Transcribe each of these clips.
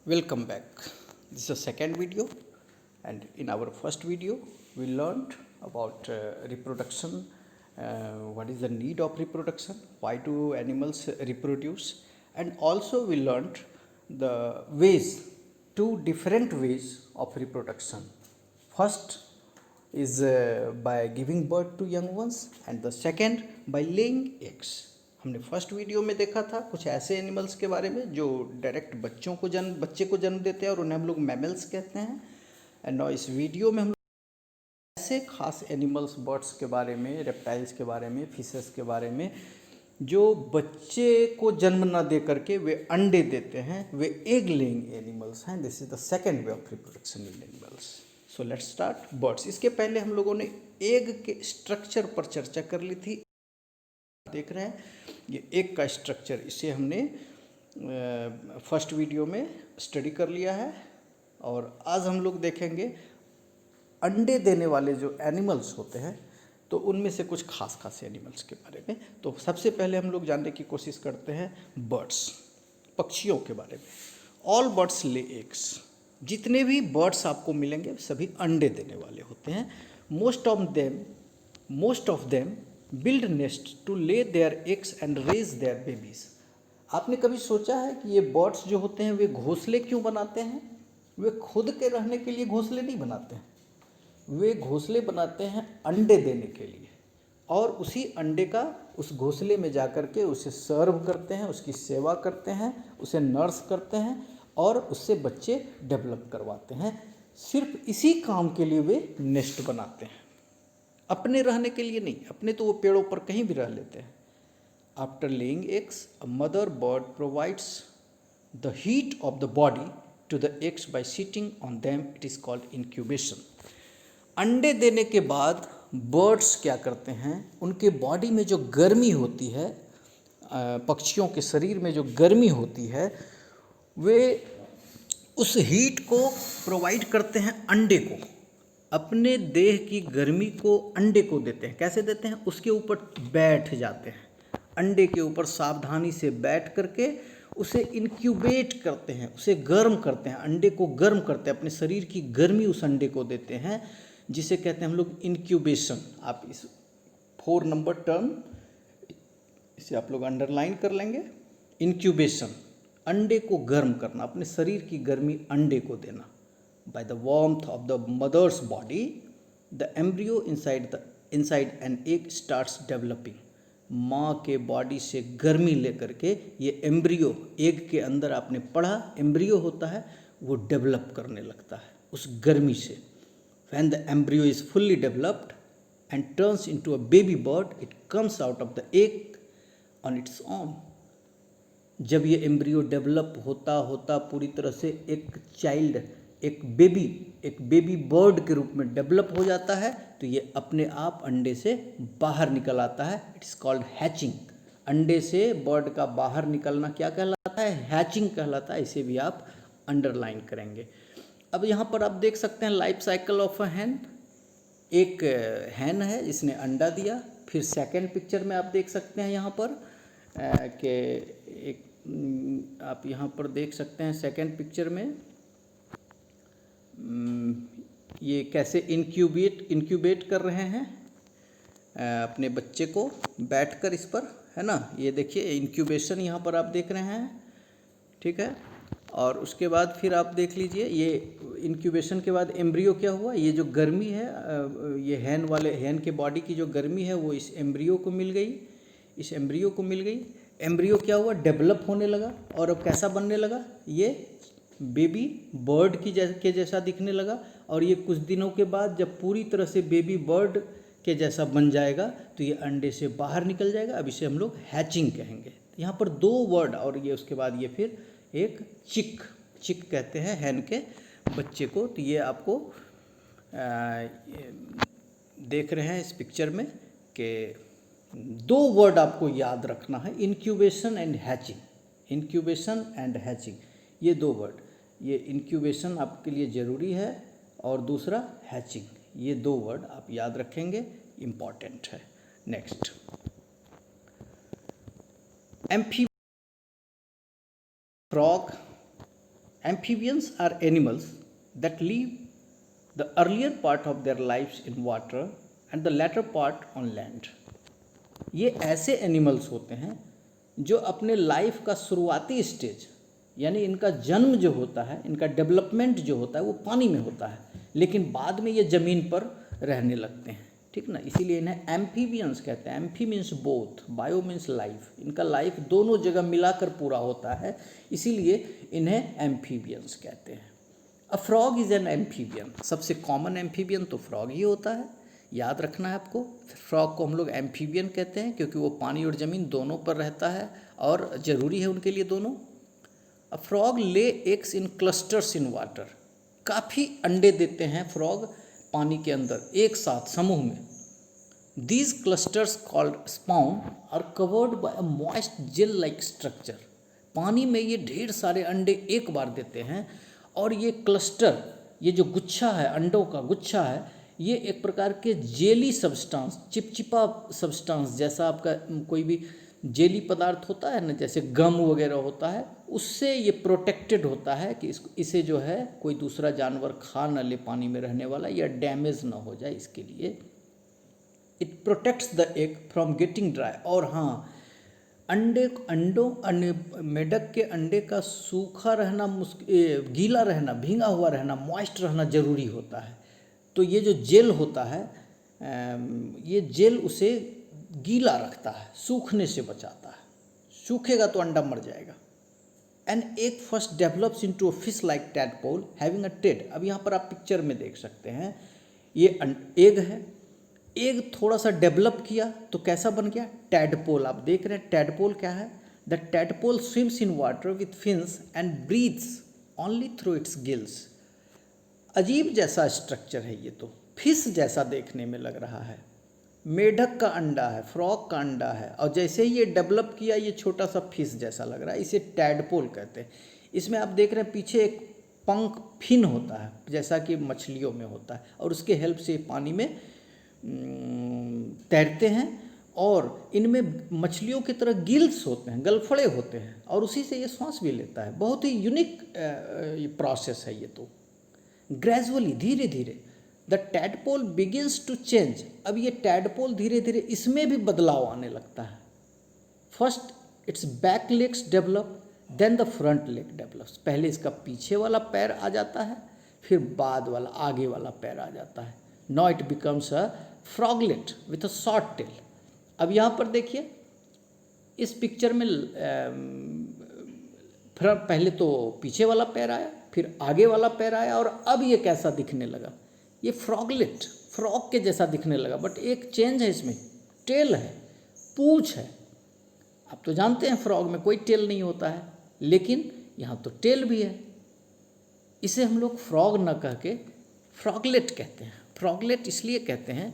Welcome back. This is the second video, and in our first video, we learned about reproduction. What is the need of reproduction? Why do animals reproduce? And also, we learned the ways, two different ways of reproduction. First is by giving birth to young ones, and the second by laying eggs. हमने first video में देखा था कुछ ऐसे animals के बारे में जो डायरेक्ट बच्चे को जन्म देते हैं और उन्हें हम लोग मैमल्स कहते हैं। एंड नाउ इस वीडियो में हम लोग ऐसे खास एनिमल्स, बर्ड्स के बारे में, रेप्टाइल्स के बारे में, फिशेस के बारे में जो बच्चे को जन्म ना दे करके वे अंडे देते हैं, वे एग लेइंग एनिमल्स हैं। This is the second way of reproduction in animals. So let's start birds. इसके पहले हम लोगों ने एग के स्ट्रक्चर पर चर्चा कर ली थी। देख रहे हैं ये एग का स्ट्रक्चर, इसे हमने फर्स्ट वीडियो में स्टडी कर लिया है। और आज हम लोग देखेंगे अंडे देने वाले जो एनिमल्स होते हैं, तो उनमें से कुछ खास एनिमल्स के बारे में। तो सबसे पहले हम लोग जानने की कोशिश करते हैं बर्ड्स, पक्षियों के बारे में। All birds lay eggs. जितने भी बर्ड्स आपको मिलेंगे सभी अंडे देने वाले होते हैं। Most of them build nest to lay their eggs and raise their babies. आपने कभी सोचा है कि ये बर्ड्स जो होते हैं वे घोंसले क्यों बनाते हैं? वे खुद के रहने के लिए घोंसले नहीं बनाते हैं, वे घोंसले बनाते हैं अंडे देने के लिए। और उसी अंडे का उस घोंसले में जा कर के उसे सर्व करते हैं, उसकी सेवा करते हैं, उसे नर्स करते हैं और उससे बच्चे डेवलप करवाते हैं। सिर्फ इसी काम के लिए वे नेस्ट बनाते हैं, अपने रहने के लिए नहीं। अपने तो वो पेड़ों पर कहीं भी रह लेते हैं। After laying eggs a mother bird provides the heat of the body to the eggs by sitting on them. It is called incubation. अंडे देने के बाद बर्ड्स क्या करते हैं, उनके बॉडी में जो गर्मी होती है, पक्षियों के शरीर में जो गर्मी होती है, वे उस हीट को प्रोवाइड करते हैं अंडे को। अपने देह की गर्मी को अंडे को देते हैं। कैसे देते हैं? उसके ऊपर बैठ जाते हैं, अंडे के ऊपर सावधानी से बैठ करके उसे इंक्यूबेट करते हैं, उसे गर्म करते हैं, अंडे को गर्म करते हैं, अपने शरीर की गर्मी उस अंडे को देते हैं, जिसे कहते हैं हम लोग इंक्यूबेशन। आप इस 4 नंबर टर्म इसे आप लोग अंडरलाइन कर लेंगे। इंक्यूबेशन, अंडे को गर्म करना, अपने शरीर की गर्मी अंडे को देना। By the warmth of the mother's body, the embryo inside an egg starts developing. माँ के बॉडी से गर्मी लेकर के ये एम्ब्रियो, एग के अंदर आपने पढ़ा एम्ब्रियो होता है, वो डेवलप करने लगता है उस गर्मी से। When the embryo is fully developed and turns into a baby bird, it comes out of the egg on its own. जब ये एम्ब्रियो डेवलप होता होता पूरी तरह से एक चाइल्ड, एक बेबी बर्ड के रूप में डेवलप हो जाता है, तो ये अपने आप अंडे से बाहर निकल आता है। It's called hatching. अंडे से बर्ड का बाहर निकलना क्या कहलाता है? हैचिंग कहलाता है। इसे भी आप अंडरलाइन करेंगे। अब यहाँ पर आप देख सकते हैं लाइफ साइकिल ऑफ अ हैन। एक हैन है जिसने अंडा दिया। फिर सेकेंड पिक्चर में आप देख सकते हैं यहाँ पर कि एक आप यहाँ पर देख सकते हैं सेकेंड पिक्चर में ये कैसे इंक्यूबेट कर रहे हैं अपने बच्चे को बैठकर इस पर, है ना। ये देखिए इंक्यूबेशन यहाँ पर आप देख रहे हैं, ठीक है। और उसके बाद फिर आप देख लीजिए ये इंक्यूबेशन के बाद एम्ब्रियो क्या हुआ। ये जो गर्मी है, ये हैन के बॉडी की जो गर्मी है वो इस एम्ब्रियो को मिल गई। एम्ब्रियो क्या हुआ? डेवलप होने लगा। और अब कैसा बनने लगा? ये बेबी बर्ड के जैसा दिखने लगा। और ये कुछ दिनों के बाद जब पूरी तरह से बेबी बर्ड के जैसा बन जाएगा तो ये अंडे से बाहर निकल जाएगा। अब इसे हम लोग हैचिंग कहेंगे। यहाँ पर 2 वर्ड, और ये उसके बाद ये फिर एक चिक कहते हैं हैन के बच्चे को। तो ये आपको देख रहे हैं इस पिक्चर में कि 2 वर्ड आपको याद रखना है, इंक्यूबेशन एंड हैचिंग। ये 2 वर्ड, ये इंक्यूबेशन आपके लिए ज़रूरी है और दूसरा हैचिंग। ये 2 वर्ड आप याद रखेंगे, इम्पॉर्टेंट है। Next, amphi frog Amphibians are animals that live the earlier part of their lives in water and the latter part on land. ये ऐसे एनिमल्स होते हैं जो अपने लाइफ का शुरुआती स्टेज यानी इनका जन्म जो होता है, इनका डेवलपमेंट जो होता है वो पानी में होता है, लेकिन बाद में ये ज़मीन पर रहने लगते हैं, ठीक ना। इसीलिए इन्हें एम्फीबियंस कहते हैं। Amphi means both, bio means life, इनका लाइफ दोनों जगह मिलाकर पूरा होता है, इसीलिए इन्हें एम्फीबियंस कहते हैं। A frog is an amphibian, सबसे कॉमन एम्फीबियन तो फ्रॉग ही होता है, याद रखना है आपको। फ्रॉग को हम लोग एम्फीबियन कहते हैं क्योंकि वो पानी और ज़मीन दोनों पर रहता है और ज़रूरी है उनके लिए दोनों। A frog lay eggs in clusters in water, काफ़ी अंडे देते हैं फ्रॉग पानी के अंदर एक साथ समूह में। These clusters called spawn are covered by a moist gel like structure, पानी में ये ढेर सारे अंडे एक बार देते हैं और ये क्लस्टर, ये जो गुच्छा है, अंडों का गुच्छा है, ये एक प्रकार के जेली सब्सटेंस, चिपचिपा सब्सटेंस जैसा आपका कोई भी जेली पदार्थ होता है ना, जैसे गम वगैरह होता है, उससे ये प्रोटेक्टेड होता है कि इसे जो है कोई दूसरा जानवर खा न ले पानी में रहने वाला, या डैमेज ना हो जाए, इसके लिए it protects the egg from getting dry. और हाँ, मेढक के अंडे का सूखा रहना, गीला रहना, भींगा हुआ रहना, मॉइस्ट रहना ज़रूरी होता है। तो ये जो जेल होता है, ये जेल उसे गीला रखता है, सूखने से बचाता है, सूखेगा तो अंडा मर जाएगा। An egg first develops into a fish like tadpole having a TED. अब यहाँ पर आप पिक्चर में देख सकते हैं, ये एग है, एग थोड़ा सा डेवलप किया तो कैसा बन गया, टैडपोल। आप देख रहे हैं टैडपोल क्या है। The tadpole swims in water with fins and breathes only through its gills. अजीब जैसा स्ट्रक्चर है ये, तो फिश जैसा देखने में लग रहा है। मेढक का अंडा है, फ्रॉग का अंडा है, और जैसे ही ये डेवलप किया ये छोटा सा फिश जैसा लग रहा है, इसे टैडपोल कहते हैं। इसमें आप देख रहे हैं पीछे एक पंख, फिन होता है जैसा कि मछलियों में होता है, और उसके हेल्प से पानी में तैरते हैं, और इनमें मछलियों की तरह गिल्स होते हैं, गलफड़े होते हैं, और उसी से ये सांस भी लेता है। बहुत ही यूनिक प्रोसेस है ये। तो ग्रेजुअली, धीरे धीरे the tadpole begins to change. अब ये टैडपोल धीरे धीरे इसमें भी बदलाव आने लगता है। First its back legs develop, then the front leg develops. पहले इसका पीछे वाला पैर आ जाता है, फिर बाद वाला आगे वाला पैर आ जाता है। Now it becomes a froglet with a short tail. अब यहाँ पर देखिए इस पिक्चर में पहले तो पीछे वाला पैर आया, फिर आगे वाला पैर आया, और अब ये कैसा दिखने लगा, ये फ्रॉगलेट, फ्रॉग के जैसा दिखने लगा। बट एक चेंज है इसमें, टेल है, पूंछ है। आप तो जानते हैं फ्रॉग में कोई टेल नहीं होता है, लेकिन यहाँ तो टेल भी है। इसे हम लोग फ्रॉग न कह के फ्रॉगलेट कहते हैं। फ्रॉगलेट इसलिए कहते हैं,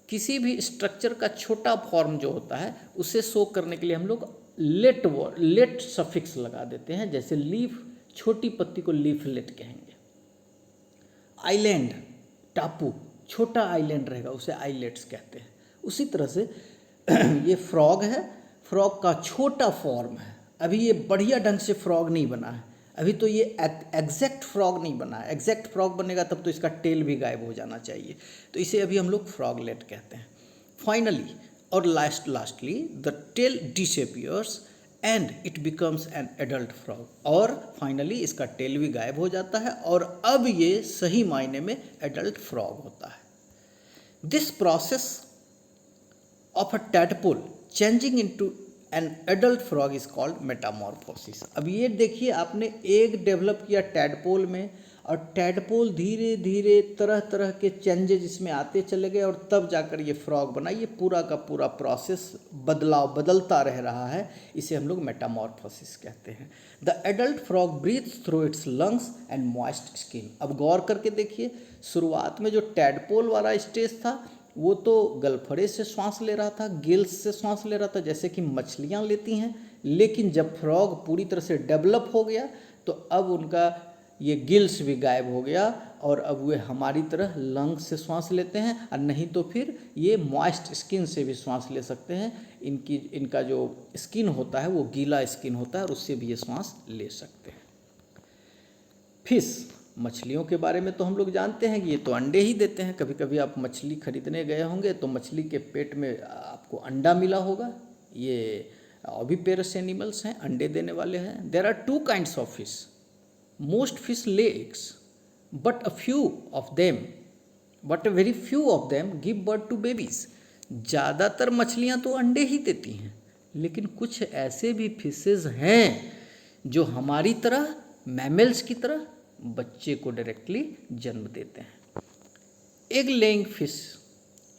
किसी भी स्ट्रक्चर का छोटा फॉर्म जो होता है उसे शो करने के लिए हम लोग लेट सफिक्स लगा देते हैं। जैसे लीफ, छोटी पत्ती को लीफलेट कहेंगे। आइलैंड, टापू, छोटा आइलैंड रहेगा उसे आइलेट्स कहते हैं। उसी तरह से ये फ्रॉग है, फ्रॉग का छोटा फॉर्म है। अभी ये बढ़िया ढंग से फ्रॉग नहीं बना है, अभी तो ये एग्जैक्ट फ्रॉग नहीं बना है। एग्जैक्ट फ्रॉग बनेगा तब तो इसका टेल भी गायब हो जाना चाहिए, तो इसे अभी हम लोग फ्रॉगलेट कहते हैं। फाइनली और lastly the tail disappears and it becomes an adult frog. और फाइनली इसका टेल भी गायब हो जाता है और अब ये सही मायने में एडल्ट फ्रॉग होता है। This process of a tadpole changing into an adult frog is called Metamorphosis. अब ये देखिए, आपने एग डेवलप किया टैडपोल में, और टैडपोल धीरे धीरे तरह तरह के चेंजेज इसमें आते चले गए, और तब जाकर ये फ्रॉग बना। ये पूरा का पूरा प्रोसेस बदलता रह रहा है, इसे हम लोग मेटामॉर्फोसिस कहते हैं। The adult frog breathes through its lungs and moist skin. अब गौर करके देखिए, शुरुआत में जो टैडपोल वाला स्टेज था वो तो गलफड़े से सांस ले रहा था, गिल्स से सांस ले रहा था, जैसे कि मछलियाँ लेती हैं। लेकिन जब फ्रॉग पूरी तरह से डेवलप हो गया तो अब उनका ये गिल्स भी गायब हो गया, और अब वे हमारी तरह लंग्स से सांस लेते हैं, और नहीं तो फिर ये मॉइस्ट स्किन से भी सांस ले सकते हैं। इनका जो स्किन होता है वो गीला स्किन होता है, और उससे भी ये सांस ले सकते हैं। फिश, मछलियों के बारे में तो हम लोग जानते हैं कि ये तो अंडे ही देते हैं। कभी कभी आप मछली खरीदने गए होंगे तो मछली के पेट में आपको अंडा मिला होगा। ये ओविपेरस एनिमल्स हैं, अंडे देने वाले हैं। There are two kinds of fish. Most fish lay eggs but a very few of them give birth to babies. ज़्यादातर मछलियाँ तो अंडे ही देती हैं, लेकिन कुछ ऐसे भी फिशेज हैं जो हमारी तरह, मैमल्स की तरह बच्चे को डायरेक्टली जन्म देते हैं। एग लेइंग फिश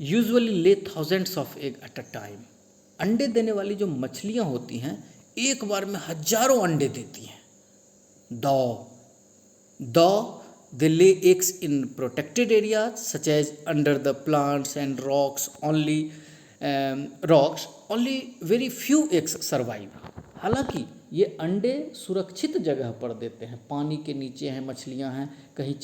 यूजुअली ले thousands of egg at a time. अंडे देने वाली जो मछलियाँ होती हैं एक बार में हजारों अंडे देती हैं। They lay eggs in protected areas such as under the plants and rocks. Only very few eggs survive. हालांकि ये अंडे सुरक्षित जगह पर देते हैं, पानी के नीचे हैं मछलियां हैं, कहीं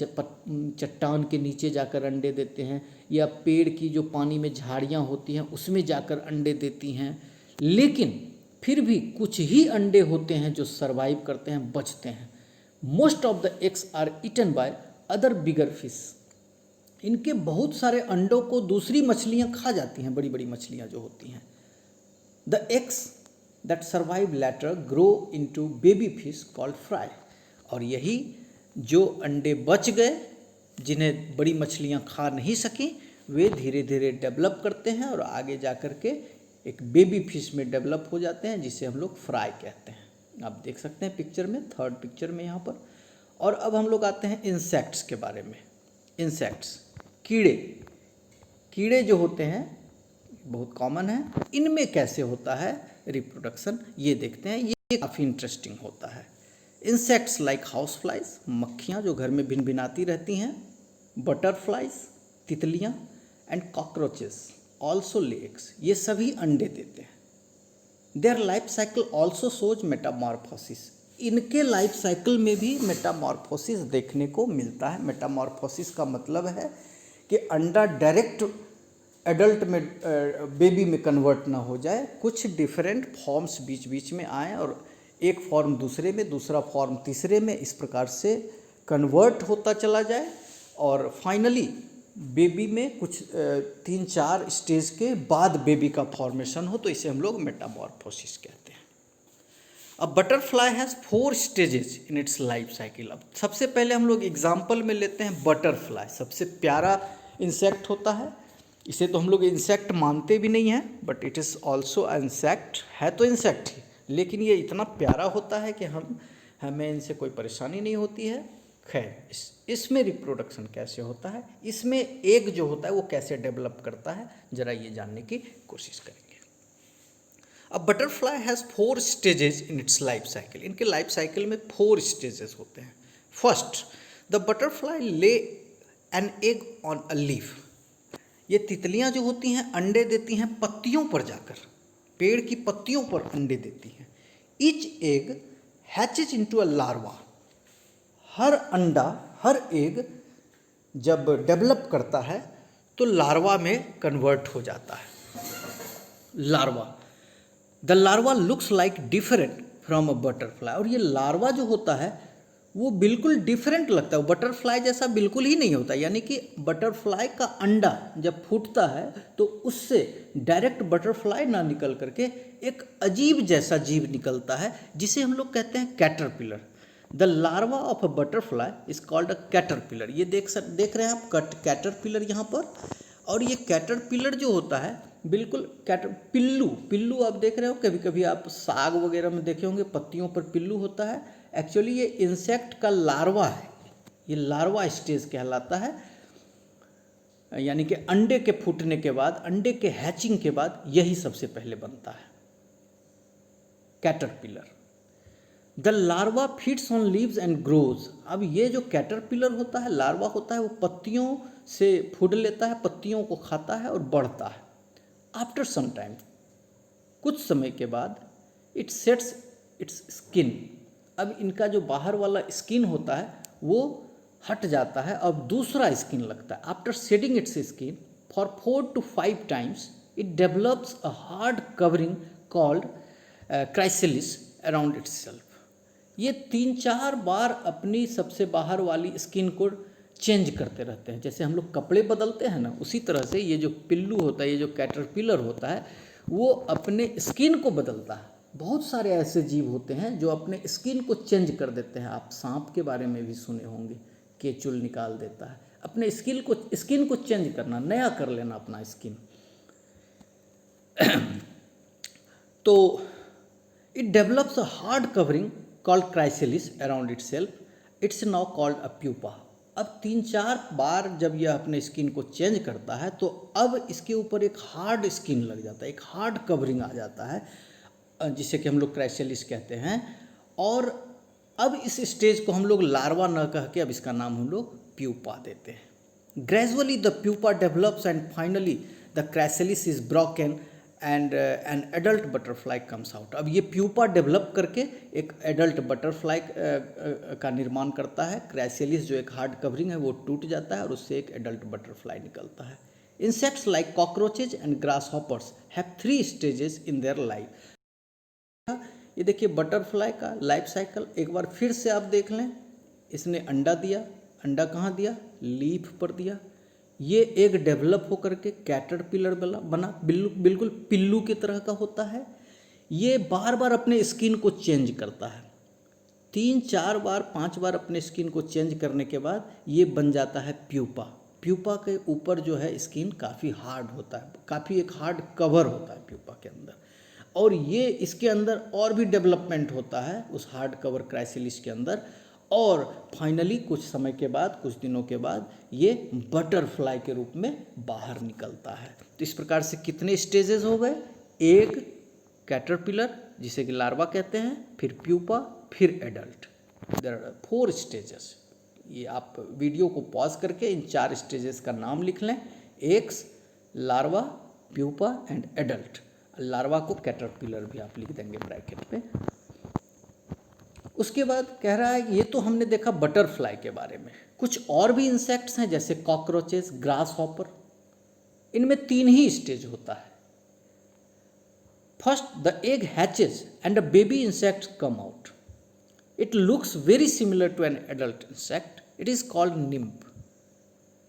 चट्टान के नीचे जाकर अंडे देते हैं, या पेड़ की जो पानी में झाड़ियां होती हैं उसमें जाकर अंडे देती हैं। लेकिन फिर भी कुछ ही अंडे होते हैं जो सरवाइव करते हैं, बचते हैं। Most of the eggs are eaten by other bigger fish. इनके बहुत सारे अंडों को दूसरी मछलियां खा जाती हैं, बड़ी बड़ी मछलियां जो होती हैं। The eggs that survive later grow into baby fish called fry. और यही जो अंडे बच गए, जिन्हें बड़ी मछलियां खा नहीं सकी, वे धीरे धीरे डेवलप करते हैं और आगे जा कर के एक बेबी फिश में डेवलप हो जाते हैं, जिसे हम लोग फ्राई कहते हैं। आप देख सकते हैं पिक्चर में, थर्ड पिक्चर में यहाँ पर। और अब हम लोग आते हैं इंसेक्ट्स के बारे में। इंसेक्ट्स, कीड़े जो होते हैं बहुत कॉमन है। इनमें कैसे होता है रिप्रोडक्शन, ये देखते हैं। ये काफ़ी इंटरेस्टिंग होता है। इंसेक्ट्स लाइक हाउस फ्लाइज, मक्खियाँ जो घर में भिनभिनाती रहती हैं, बटरफ्लाइज, तितलियाँ, and cockroaches also lay eggs, ये सभी अंडे देते हैं। Their life cycle also shows Metamorphosis. इनके लाइफ साइकिल में भी मेटामॉर्फोसिस देखने को मिलता है। मेटामॉर्फोसिस का मतलब है कि अंडा डायरेक्ट एडल्ट में, बेबी में कन्वर्ट ना हो जाए, कुछ डिफरेंट फॉर्म्स बीच बीच में आए और एक फॉर्म दूसरे में, दूसरा फॉर्म तीसरे में, इस प्रकार से कन्वर्ट होता चला जाए और फाइनली बेबी में कुछ 3-4 स्टेज के बाद बेबी का फॉर्मेशन हो, तो इसे हम लोग मेटामॉर्फोसिस कहते हैं। अब butterfly has 4 stages in its life cycle. अब सबसे पहले हम लोग एग्जाम्पल में लेते हैं बटरफ्लाई। सबसे प्यारा इंसेक्ट होता है, इसे तो हम लोग इंसेक्ट मानते भी नहीं हैं, but it is also insect, है तो इंसेक्ट ही, लेकिन ये इतना प्यारा होता है कि हमें इनसे कोई परेशानी नहीं होती है। खैर, इसमें रिप्रोडक्शन कैसे होता है, इसमें एग जो होता है वो कैसे डेवलप करता है, जरा ये जानने की कोशिश करेंगे। अब butterfly has 4 stages in its life cycle. इनके लाइफ साइकिल में 4 स्टेजेस होते हैं। फर्स्ट, द बटरफ्लाई ले an egg on a leaf. ये तितलियाँ जो होती हैं अंडे देती हैं पत्तियों पर जाकर, पेड़ की पत्तियों पर अंडे देती हैं। Each egg hatches into a larva. हर अंडा, हर एग जब डेवलप करता है तो लार्वा में कन्वर्ट हो जाता है। Larva, the larva looks like different from a butterfly. और ये लार्वा जो होता है वो बिल्कुल डिफरेंट लगता है, बटरफ्लाई जैसा बिल्कुल ही नहीं होता। यानी कि बटरफ्लाई का अंडा जब फूटता है तो उससे डायरेक्ट बटरफ्लाई ना निकल करके एक अजीब जैसा जीव निकलता है, जिसे हम लोग कहते हैं caterpillar. The larva of a butterfly is called a caterpillar. ये देख रहे हैं आप कैटरपिलर यहाँ पर। और ये कैटरपिलर जो होता है बिल्कुल पिल्लू आप देख रहे हो, कभी कभी आप साग वगैरह में देखे होंगे पत्तियों पर पिल्लू होता है। एक्चुअली ये इंसेक्ट का लार्वा है, ये लार्वा स्टेज कहलाता है। यानी कि अंडे के फूटने के बाद, अंडे के हैचिंग के बाद यही सबसे पहले बनता है, caterpillar. The larva feeds on leaves and grows. अब ये जो कैटरपिलर होता है, लार्वा होता है, वो पत्तियों से फूड लेता है, पत्तियों को खाता है और बढ़ता है। आफ्टर सम टाइम, कुछ समय के बाद, इट सेट्स इट्स स्किन। अब इनका जो बाहर वाला स्किन होता है वो हट जाता है, अब दूसरा स्किन लगता है। After shedding its skin for 4 to 5 times, it develops a hard covering called chrysalis around its self. ये 3-4 बार अपनी सबसे बाहर वाली स्किन को चेंज करते रहते हैं। जैसे हम लोग कपड़े बदलते हैं ना, उसी तरह से ये जो पिल्लू होता है, ये जो कैटरपिलर होता है, वो अपने स्किन को बदलता है। बहुत सारे ऐसे जीव होते हैं जो अपने स्किन को चेंज कर देते हैं। आप सांप के बारे में भी सुने होंगे, केचुल निकाल देता है। अपने स्किन को चेंज करना, नया कर लेना अपना स्किन। तो it develops a hard covering called chrysalis around itself. It's now called a pupa. अब 3-4 बार जब यह अपने स्किन को चेंज करता है तो अब इसके ऊपर एक हार्ड स्किन लग जाता है, एक हार्ड कवरिंग आ जाता है, जिसे कि हम लोग क्राइसेलिस कहते हैं। और अब इस स्टेज को हम लोग लार्वा न कह के अब इसका नाम हम लोग प्यूपा देते हैं। Gradually the pupa develops and finally the chrysalis is broken and an adult butterfly comes out. अब ये प्यूपा डेवलप करके एक एडल्ट बटरफ्लाई का निर्माण करता है। क्राइसेलिस जो एक हार्ड कवरिंग है वो टूट जाता है और उससे एक एडल्ट बटरफ्लाई निकलता है। Insects like cockroaches and grass hoppers have 3 stages in their life. ये देखिए बटरफ्लाई का लाइफ साइकिल एक बार फिर से आप देख लें। इसने अंडा दिया, अंडा कहाँ दिया? लीफ पर दिया। ये एक डेवलप होकर के कैटरपिलर बना, बिल्कुल पिल्लू की तरह का होता है। ये बार बार अपने स्किन को चेंज करता है। 3-4 बार 5 बार अपने स्किन को चेंज करने के बाद ये बन जाता है प्यूपा। प्यूपा के ऊपर जो है स्किन काफ़ी हार्ड होता है, काफ़ी एक हार्ड कवर होता है प्यूपा के अंदर। और ये इसके अंदर और भी डेवलपमेंट होता है उस हार्ड कवर क्राइसेलिस के अंदर। और फाइनली कुछ समय के बाद, कुछ दिनों के बाद ये बटरफ्लाई के रूप में बाहर निकलता है। तो इस प्रकार से कितने स्टेजेस हो गए? एक कैटरपिलर जिसे कि लार्वा कहते हैं, फिर प्यूपा, फिर एडल्ट। There are 4 stages. ये आप वीडियो को पॉज करके इन 4 स्टेजेस का नाम लिख लें। Eggs, larva, pupa and adult. Larva को कैटरपिलर भी आप लिख देंगे ब्रैकेट पे। उसके बाद कह रहा है कि ये तो हमने देखा बटरफ्लाई के बारे में। कुछ और भी इंसेक्ट्स हैं जैसे कॉकरोचेस, ग्रास हॉपर। इनमें 3 ही स्टेज होता है। First the egg hatches and a baby insect come out. It looks very similar to an adult insect. It is called nymph.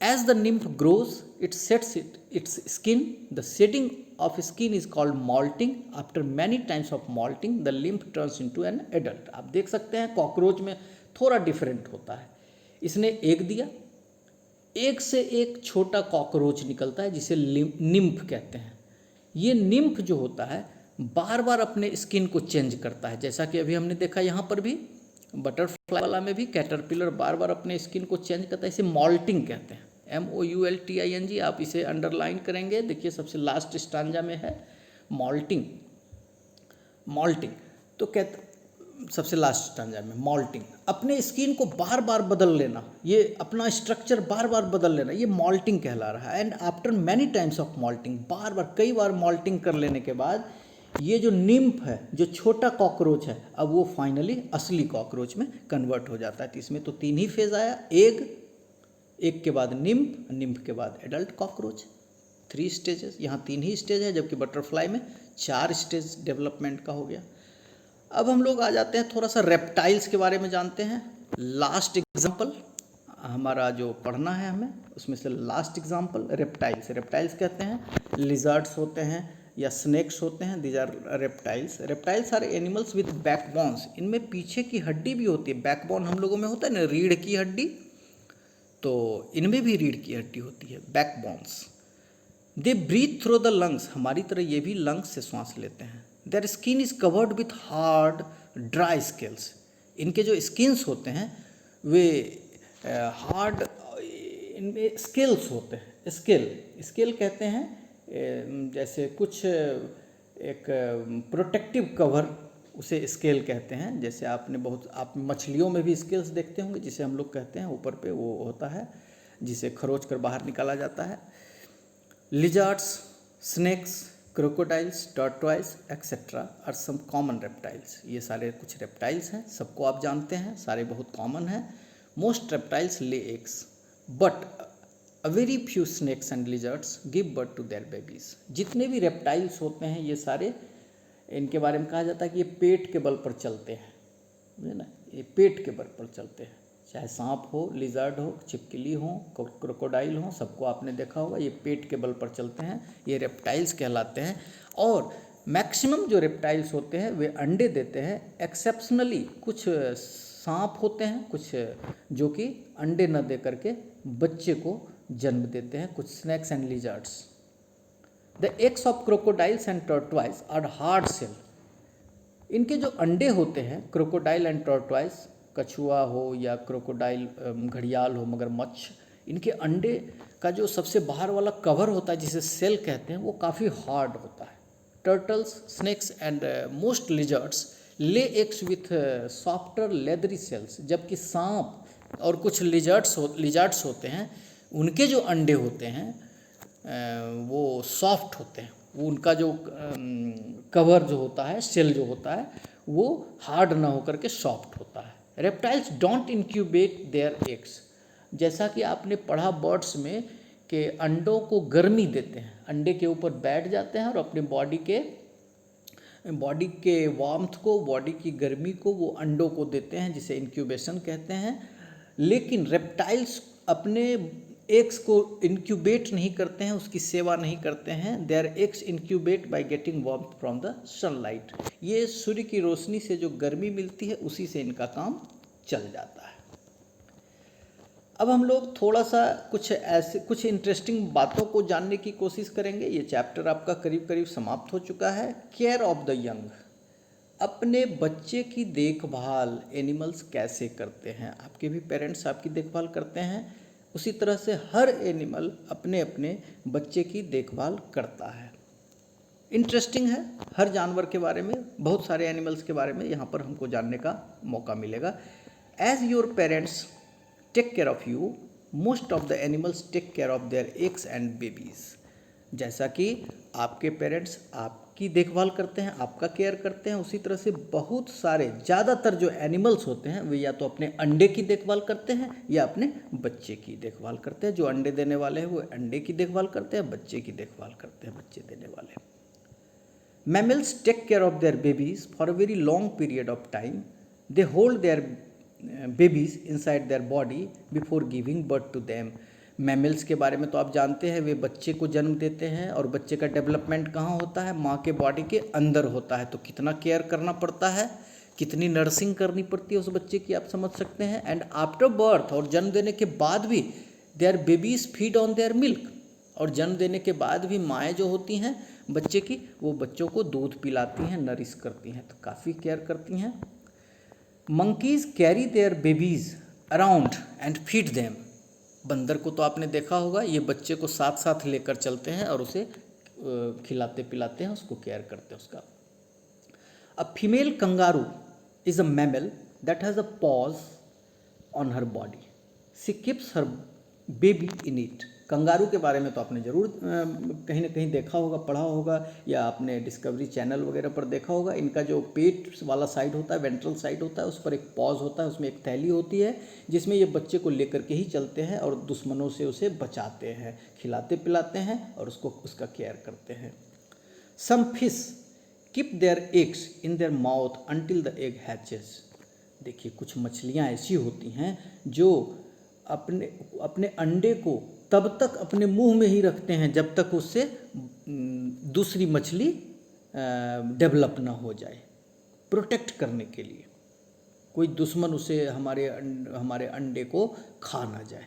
As the nymph grows, it sets its skin. The shedding of skin is called molting. After many times of molting, the nymph turns into an adult. आप देख सकते हैं cockroach में थोड़ा different होता है। इसने egg दिया, एग से एक छोटा कॉकरोच निकलता है जिसे निम्फ कहते हैं। ये निम्फ जो होता है बार बार अपने स्किन को चेंज करता है, जैसा कि अभी हमने देखा यहाँ पर भी बटरफ्लाई वाला में भी कैटरपिलर बार बार अपने स्किन को चेंज करता है। इसे मॉल्टिंग कहते हैं, MOULTING। आप इसे अंडरलाइन करेंगे, देखिए सबसे लास्ट स्टांजा में है मॉल्टिंग। मॉल्टिंग तो कहते सबसे लास्ट स्टांजा में मॉल्टिंग, अपने स्किन को बार बार बदल लेना, ये अपना स्ट्रक्चर बार बार बदल लेना, ये मॉल्टिंग कहला रहा है। And after many times of moulting, बार बार कई बार मॉल्टिंग कर लेने के बाद ये जो निम्फ है, जो छोटा कॉकरोच है, अब वो फाइनली असली कॉकरोच में कन्वर्ट हो जाता है। तो इसमें तो 3 ही फेज आया, एग के बाद निम्फ, निम्फ के बाद एडल्ट कॉकरोच। 3 स्टेजेस। यहाँ 3 ही स्टेज है, जबकि बटरफ्लाई में 4 स्टेज डेवलपमेंट का हो गया। अब हम लोग आ जाते हैं थोड़ा सा रेप्टाइल्स के बारे में जानते हैं। लास्ट एग्जाम्पल हमारा जो पढ़ना है हमें, उसमें से लास्ट एग्जाम्पल रेप्टाइल्स। रेप्टाइल्स कहते हैं लिजर्ड्स होते हैं या स्नेक्स होते हैं, these are reptiles. Reptiles are animals with backbones. इनमें पीछे की हड्डी भी होती है। बैकबोन हम लोगों में होता है ना, रीढ़ की हड्डी, तो इनमें भी रीढ़ की हड्डी होती है, backbones. They breathe through the lungs. हमारी तरह ये भी लंग्स से सांस लेते हैं। Their skin is covered with hard dry scales. इनके जो स्किन्स होते हैं वे हार्ड, इनमें स्केल्स होते हैं। स्केल कहते हैं जैसे कुछ एक प्रोटेक्टिव कवर, उसे स्केल कहते हैं। जैसे आप मछलियों में भी स्केल्स देखते होंगे, जिसे हम लोग कहते हैं ऊपर पे वो होता है जिसे खरोच कर बाहर निकाला जाता है। Lizards, snakes, crocodiles, turtles etcetera are some common reptiles. ये सारे कुछ रेप्टाइल्स हैं, सबको आप जानते हैं, सारे बहुत कॉमन हैं। Most reptiles lay eggs but a very few snakes and lizards give birth to their babies. जितने भी रेप्टाइल्स होते हैं ये सारे, इनके बारे में कहा जाता है कि ये पेट के बल पर चलते हैं। है ना, ये पेट के बल पर चलते हैं। चाहे सांप हो, लिजर्ड हो, छिपकली हो, क्रोकोडाइल हो, सबको आपने देखा होगा, ये पेट के बल पर चलते हैं, ये रेप्टाइल्स कहलाते हैं। और मैक्सिमम जो रेप्टाइल्स होते हैं वे अंडे देते हैं। एक्सेप्शनली कुछ सांप होते हैं, कुछ जो कि अंडे न दे करके बच्चे को जन्म देते हैं, कुछ snakes and lizards. The eggs of crocodiles and tortoise are hard shell. इनके जो अंडे होते हैं, क्रोकोडाइल एंड टॉर्टॉइस, कछुआ हो या क्रोकोडाइल घड़ियाल हो, मगरमच्छ, इनके अंडे का जो सबसे बाहर वाला कवर होता है जिसे सेल कहते हैं, वो काफ़ी हार्ड होता है। Turtles, snakes and most lizards lay eggs with softer leathery shells. जबकि सांप और कुछ लिजर्ड्स होते हैं, उनके जो अंडे होते हैं वो सॉफ्ट होते हैं, वो उनका जो कवर जो होता है, सेल जो होता है, वो हार्ड ना होकर के सॉफ्ट होता है। Reptiles don't incubate their eggs. जैसा कि आपने पढ़ा बर्ड्स में कि अंडों को गर्मी देते हैं, अंडे के ऊपर बैठ जाते हैं और अपने बॉडी के वार्मथ को, बॉडी की गर्मी को वो अंडों को देते हैं, जिसे इंक्यूबेशन कहते हैं। लेकिन रेप्टाइल्स अपने एग्स को इंक्यूबेट नहीं करते हैं, उसकी सेवा नहीं करते हैं। Their eggs incubate by getting warmth from the sunlight. ये सूर्य की रोशनी से जो गर्मी मिलती है उसी से इनका काम चल जाता है। अब हम लोग थोड़ा सा कुछ इंटरेस्टिंग बातों को जानने की कोशिश करेंगे। ये चैप्टर आपका करीब करीब समाप्त हो चुका है। Care of the young. अपने बच्चे की देखभाल एनिमल्स कैसे करते हैं? आपके भी पेरेंट्स आपकी देखभाल करते हैं, उसी तरह से हर एनिमल अपने अपने बच्चे की देखभाल करता है। इंटरेस्टिंग है, हर जानवर के बारे में, बहुत सारे एनिमल्स के बारे में यहाँ पर हमको जानने का मौका मिलेगा। As your parents take care of you, most of the animals take care of their eggs and babies. जैसा कि आपके पेरेंट्स आपकी देखभाल करते हैं, आपका केयर करते हैं, उसी तरह से बहुत सारे, ज़्यादातर जो एनिमल्स होते हैं वे या तो अपने अंडे की देखभाल करते हैं या अपने बच्चे की देखभाल करते हैं। जो अंडे देने वाले हैं वो अंडे की देखभाल करते हैं, बच्चे की देखभाल करते हैं, बच्चे देने वाले। Mammals take care of their babies for a very long period of time. They hold their babies inside their body before giving birth to them. Mammals के बारे में तो आप जानते हैं, वे बच्चे को जन्म देते हैं और बच्चे का डेवलपमेंट कहाँ होता है? माँ के बॉडी के अंदर होता है। तो कितना केयर करना पड़ता है, कितनी नर्सिंग करनी पड़ती है उस बच्चे की, आप समझ सकते हैं। एंड आफ्टर बर्थ, और जन्म देने के बाद भी, there babies feed on their milk. और जन्म देने के बाद भी माएँ जो होती हैं बच्चे की, वो बच्चों को दूध पिलाती हैं, नरिश करती हैं, तो काफ़ी केयर करती हैं। Monkeys carry their babies around and feed them. बंदर को तो आपने देखा होगा, ये बच्चे को साथ साथ लेकर चलते हैं और उसे खिलाते पिलाते हैं, उसको केयर करते हैं उसका। A female kangaroo is a mammal that has a pause on her body, she keeps her baby in it. Kangaroo के बारे में तो आपने ज़रूर कहीं ना कहीं देखा होगा, पढ़ा होगा, या आपने डिस्कवरी चैनल वगैरह पर देखा होगा। इनका जो पेट वाला साइड होता है, वेंट्रल साइड होता है, उस पर एक पॉज होता है, उसमें एक थैली होती है जिसमें ये बच्चे को लेकर के ही चलते हैं और दुश्मनों से उसे बचाते हैं, खिलाते पिलाते हैं और उसका केयर करते हैं। Some fish keep their eggs in their mouth until the egg hatches. देखिए, कुछ मछलियाँ ऐसी होती हैं जो अपने अंडे को तब तक अपने मुंह में ही रखते हैं जब तक उससे दूसरी मछली डेवलप ना हो जाए, प्रोटेक्ट करने के लिए, कोई दुश्मन उसे हमारे अंडे को खा ना जाए।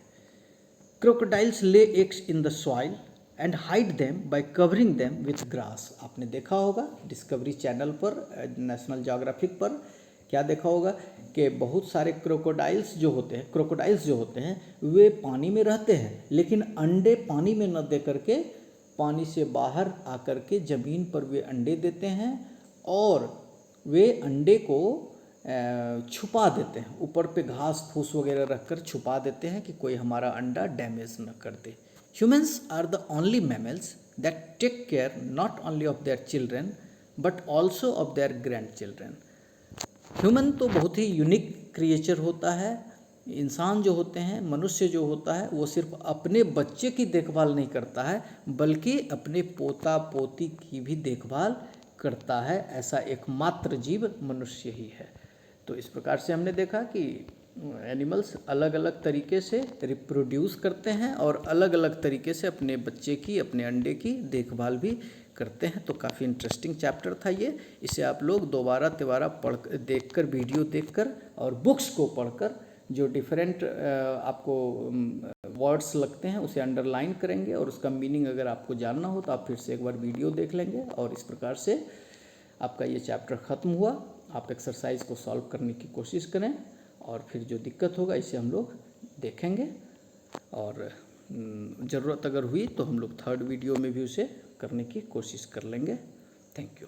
Crocodiles lay eggs in the soil and hide them by covering them with grass. आपने देखा होगा डिस्कवरी चैनल पर, नेशनल ज्योग्राफिक पर, क्या देखा होगा कि बहुत सारे क्रोकोडाइल्स जो होते हैं वे पानी में रहते हैं, लेकिन अंडे पानी में न दे करके पानी से बाहर आकर के ज़मीन पर वे अंडे देते हैं और वे अंडे को छुपा देते हैं, ऊपर पे घास फूस वगैरह रखकर छुपा देते हैं कि कोई हमारा अंडा डैमेज न कर दे। Humans are the only mammals that take care not only of their children but also of their grandchildren. Human तो बहुत ही यूनिक क्रिएचर होता है। इंसान जो होते हैं, मनुष्य जो होता है, वो सिर्फ अपने बच्चे की देखभाल नहीं करता है बल्कि अपने पोता पोती की भी देखभाल करता है। ऐसा एकमात्र जीव मनुष्य ही है। तो इस प्रकार से हमने देखा कि एनिमल्स अलग अलग तरीके से रिप्रोड्यूस करते हैं और अलग अलग तरीके से अपने बच्चे की, अपने अंडे की देखभाल भी करते हैं। तो काफ़ी इंटरेस्टिंग चैप्टर था ये। इसे आप लोग दोबारा तिबारा देखकर, वीडियो देखकर और बुक्स को पढ़कर जो डिफरेंट आपको वर्ड्स लगते हैं उसे अंडरलाइन करेंगे, और उसका मीनिंग अगर आपको जानना हो तो आप फिर से एक बार वीडियो देख लेंगे। और इस प्रकार से आपका ये चैप्टर ख़त्म हुआ। आप एक्सरसाइज को सॉल्व करने की कोशिश करें, और फिर जो दिक्कत होगा इसे हम लोग देखेंगे, और ज़रूरत अगर हुई तो हम लोग थर्ड वीडियो में भी उसे करने की कोशिश कर लेंगे। Thank you.